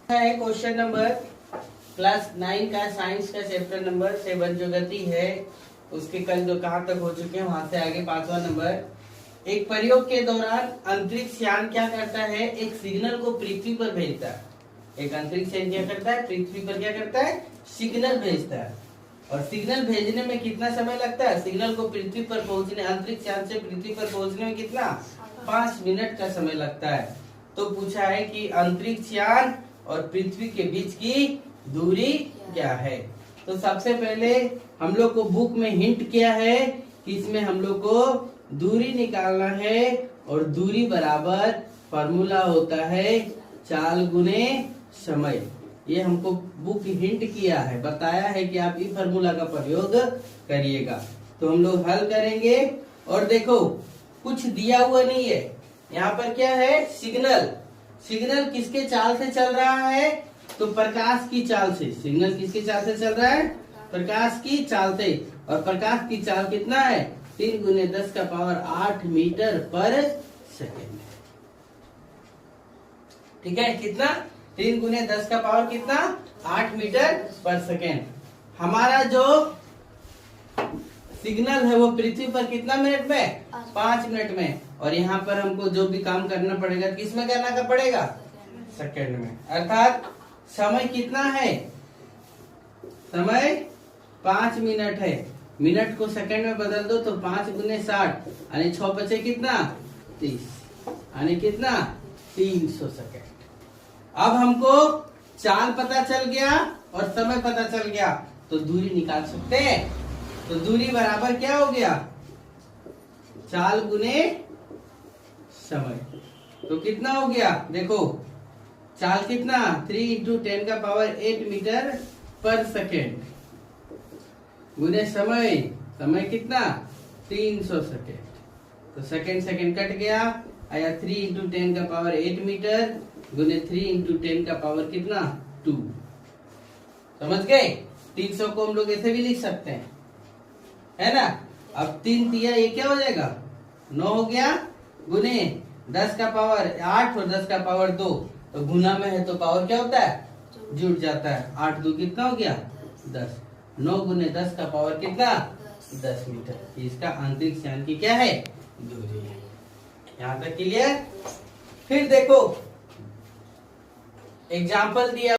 है question number class 9 का science का चैप्टर नंबर 7 जो गति है उसके कल जो कहाँ तक हो चुके हैं वहां से आगे 5वां नंबर। एक प्रयोग के दौरान अंतरिक्ष यान क्या करता है, एक सिग्नल को पृथ्वी पर भेजता है। एक अंतरिक्ष यान क्या करता है, पृथ्वी पर क्या करता है, सिग्नल भेजता है। और सिग्नल भेजने में कितना समय लगता है, सिग्नल को पृथ्वी पर पहुंचने, अंतरिक्ष यान से पृथ्वी पर पहुंचने में कितना, 5 मिनट का समय लगता है। तो पूछा है कि अंतरिक्ष यान और पृथ्वी के बीच की दूरी क्या है। तो सबसे पहले हम लोग को बुक में हिंट किया है कि इसमें हम लोग को दूरी निकालना है और दूरी बराबर फॉर्मूला होता है चाल गुने समय। ये हमको बुक हिंट किया है, बताया है कि आप इस फॉर्मूला का प्रयोग करिएगा। तो हम लोग हल करेंगे और देखो कुछ दिया हुआ नहीं है। यहाँ पर क्या है, सिग्नल। सिग्नल किसके चाल से चल रहा है, तो प्रकाश की चाल से। सिग्नल किसकी चाल से चल रहा है, प्रकाश की चाल से। और प्रकाश की चाल कितना है, 3 × 10⁸ मीटर पर सेकेंड। ठीक है, कितना, 3 × 10⁸ कितना, 8 मीटर पर सेकेंड। हमारा जो सिग्नल है वो पृथ्वी पर कितना मिनट में, 5 मिनट में। और यहाँ पर हमको जो भी काम करना पड़ेगा किस में करना का पड़ेगा, सेकेंड में। अर्थात समय कितना है, समय 5 मिनट है। मिनट को सेकंड में बदल दो तो 5 × 60 यानी 6 बचे कितना, 30 यानी कितना, 300 सेकंड। अब हमको चाल पता चल गया और समय पता चल गया तो दूरी निकाल सकते हैं। तो दूरी बराबर क्या हो गया, चाल गुने समय। तो कितना हो गया, देखो चाल कितना, 3 × 10⁸ मीटर पर सेकेंड गुने समय। समय कितना, 300 सेकेंड। तो सेकेंड सेकेंड कट गया, आया 3 × 10⁸ मीटर गुने 3 × 10⁸ कितना, 2। समझ गए। 300 को हम लोग ऐसे भी लिख सकते हैं, है ना। अब 3 तिया ये क्या हो जाएगा, 9 हो गया, गुने 10⁸8 और 10⁸2। तो गुना में है तो पावर क्या होता है, जुड़ जाता है। 8 2 कितना हो गया, 10। 9 × 10⁸ कितना, 10 मीटर। इसका अंतरिक्ष यान की क्या है, दूरी है। यहाँ तक क्लियर। फिर देखो एग्जाम्पल दिया